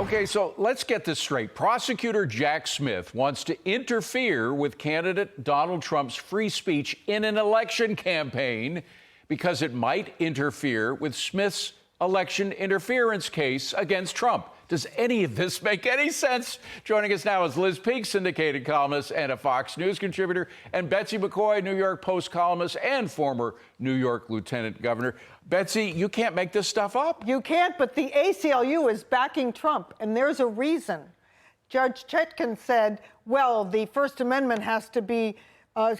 Okay, so let's get this straight. Prosecutor Jack Smith wants to interfere with candidate Donald Trump's free speech in an election campaign because it might interfere with Smith's election interference case against Trump. Does any of this make any sense? Joining us now is Liz Peek, syndicated columnist and a Fox News contributor, and Betsy McCaughey, New York Post columnist and former New York lieutenant governor. Betsy, you can't make this stuff up. You can't, but the ACLU is backing Trump, and there's a reason. Judge Chetkin said, well, the First Amendment has to be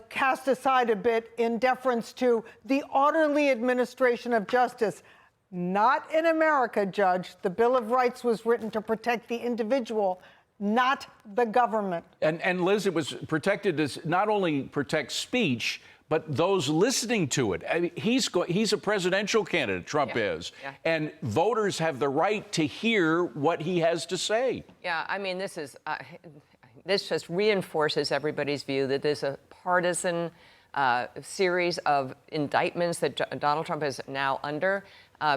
cast aside a bit in deference to the orderly administration of justice. Not in America, Judge. The Bill of Rights was written to protect the individual, not the government. And Liz, it was protected to not only protect speech, but those listening to it. I mean, he's a presidential candidate, Trump is, and voters have the right to hear what he has to say. Yeah, I mean, this just reinforces everybody's view that there's a partisan series of indictments that Donald Trump is now under.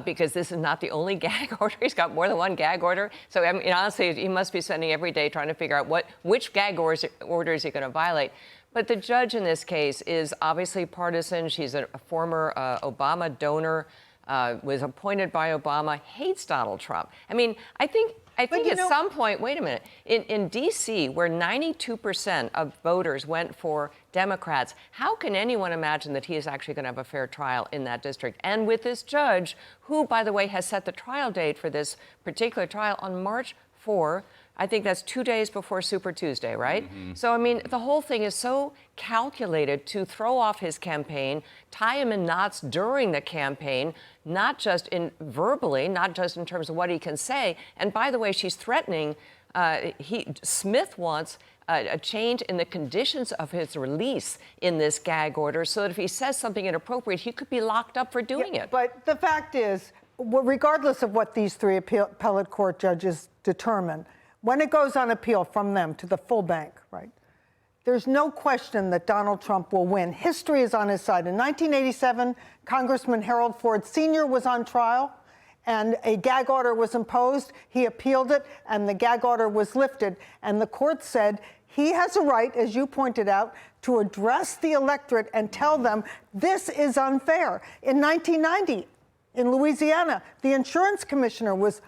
Because this is not the only gag order. He's got more than one gag order. So, I mean, honestly, he must be spending every day trying to figure out which gag order is he going to violate. But the judge in this case is obviously partisan. She's a former Obama donor, was appointed by Obama, hates Donald Trump. I mean, I think at some point, wait a minute, in D.C., where 92% of voters went for Democrats, how can anyone imagine that he is actually going to have a fair trial in that district? And with this judge, who, by the way, has set the trial date for this particular trial on March 4, I think that's 2 days before Super Tuesday, right? Mm-hmm. So, I mean, the whole thing is so calculated to throw off his campaign, tie him in knots during the campaign, not just verbally, not just in terms of what he can say. And by the way, she's threatening, Smith wants a change in the conditions of his release in this gag order so that if he says something inappropriate, he could be locked up for doing it. But the fact is, regardless of what these three appellate court judges determine, when it goes on appeal from them to the full bank, right, there's no question that Donald Trump will win. History is on his side. In 1987, Congressman Harold Ford Sr. was on trial, and a gag order was imposed. He appealed it, and the gag order was lifted. And the court said he has a right, as you pointed out, to address the electorate and tell them this is unfair. In 1990, in Louisiana, the insurance commissioner was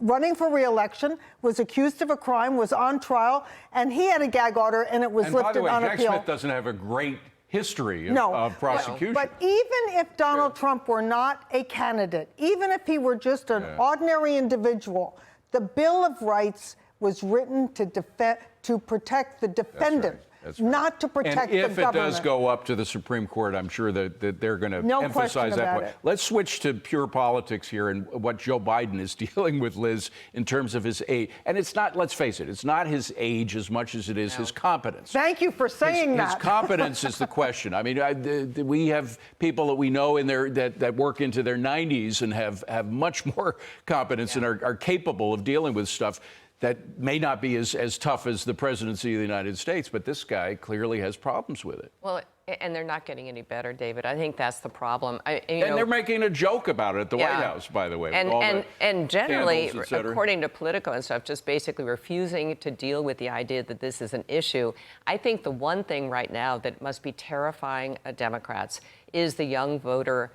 running for re-election, was accused of a crime, was on trial, and he had a gag order, and it was lifted on appeal. And by the way, Jack Smith doesn't have a great history of prosecution. But even if Donald Trump were not a candidate, even if he were just an ordinary individual, the Bill of Rights was written to protect the defendant. That's right. Not to protect the government. And if it does go up to the Supreme Court, I'm sure that they're going to emphasize that point. Let's switch to pure politics here and what Joe Biden is dealing with, Liz, in terms of his age. And it's not, let's face it, it's not his age as much as it is his competence. Thank you for saying that. His competence is the question. I mean, we have people that we know in that work into their 90s and have much more competence and are capable of dealing with stuff that may not be as tough as the presidency of the United States, but this guy clearly has problems with it. Well, and they're not getting any better, David. I think that's the problem. And they're making a joke about it at the White House, by the way. And generally, according to Politico and stuff, just basically refusing to deal with the idea that this is an issue. I think the one thing right now that must be terrifying Democrats is the young voter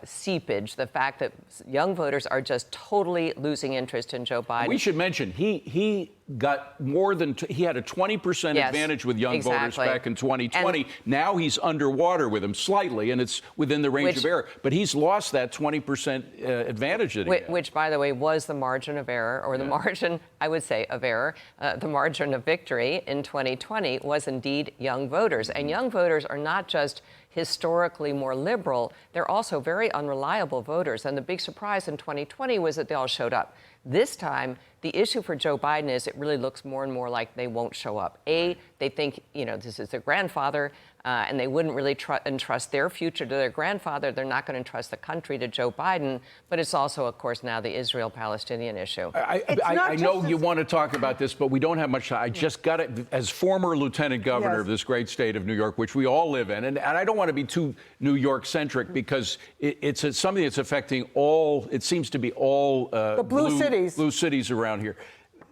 seepage, the fact that young voters are just totally losing interest in Joe Biden. We should mention he got more than he had a 20% advantage with young voters back in 2020. Now he's underwater with them slightly, and it's within the range of error. But he's lost that 20% advantage that he had. Which, by the way, was the margin of error, or the margin, I would say, of error. The margin of victory in 2020 was indeed young voters. And young voters are not just historically more liberal, they're also very unreliable voters. And the big surprise in 2020 was that they all showed up. This time, the issue for Joe Biden is it really looks more and more like they won't show up. They think, this is their grandfather, and they wouldn't really entrust their future to their grandfather. They're not going to entrust the country to Joe Biden. But it's also, of course, now the Israel-Palestinian issue. I know you want to talk about this, but we don't have much time. I just got it as former lieutenant governor of this great state of New York, which we all live in. And I don't want to be too New York-centric because it's something that's affecting all, it seems to be all the blue cities around around here.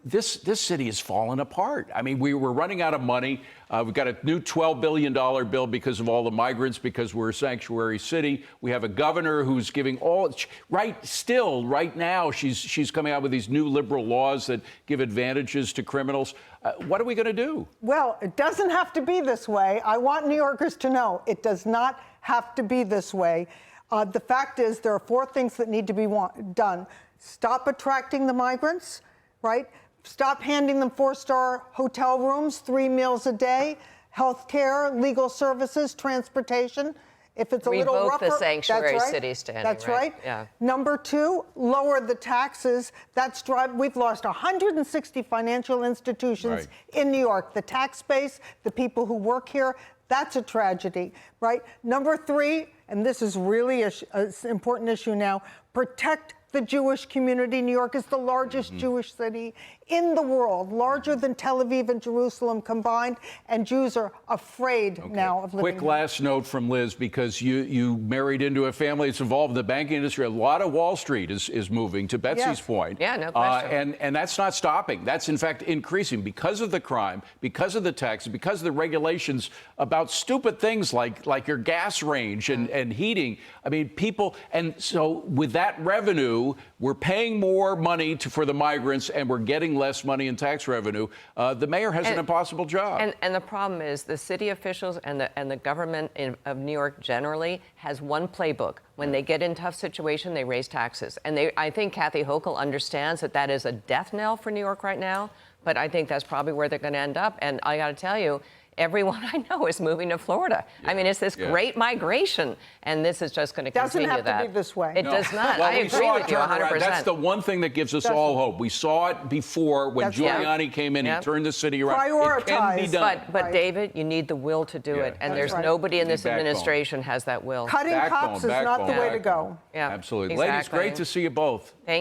This city is falling apart. I mean, we were running out of money. We've got a new $12 billion bill because of all the migrants, because we're a sanctuary city. We have a governor who's giving right now, she's coming out with these new liberal laws that give advantages to criminals. What are we going to do? Well, it doesn't have to be this way. I want New Yorkers to know it does not have to be this way. The fact is, there are 4 things that need to be done. Stop attracting the migrants, right? Stop handing them 4-star hotel rooms, 3 meals a day, health care, legal services, transportation. If it's a little rougher, revoke the sanctuary that's right. city standing. That's right. Yeah. Number 2, lower the taxes. We've lost 160 financial institutions in New York. The tax base, the people who work here, that's a tragedy, right? Number 3, and this is really an important issue now, protect the Jewish community. New York is the largest Jewish city in the world, larger than Tel Aviv and Jerusalem combined, and Jews are afraid now of living Quick last note from Liz, because you married into a family that's involved in the banking industry. A lot of Wall Street is moving, to Betsy's point. Yeah, no question. And that's not stopping. That's, in fact, increasing because of the crime, because of the taxes, because of the regulations about stupid things like your gas range and heating. I mean, people, and so with that revenue, we're paying more money for the migrants, and we're getting less money in tax revenue. The mayor has an impossible job. And the problem is the city officials and the government of New York generally has one playbook. When they get in tough situation, they raise taxes. And I think Kathy Hochul understands that is a death knell for New York right now. But I think that's probably where they're going to end up. And I got to tell you, everyone I know is moving to Florida. I mean, it's this great migration, and this is just going to continue that. Doesn't have to be this way. It does not. Well, I agree with you 100%. That's the one thing that gives us all hope. We saw it before when Giuliani came in. He turned the city around. Prioritize. It can be done. But David, you need the will to do it, and there's nobody in this administration has that will. Cutting cops is not the way to go. Yeah, Absolutely. exactly. Ladies, great to see you both. Thank you.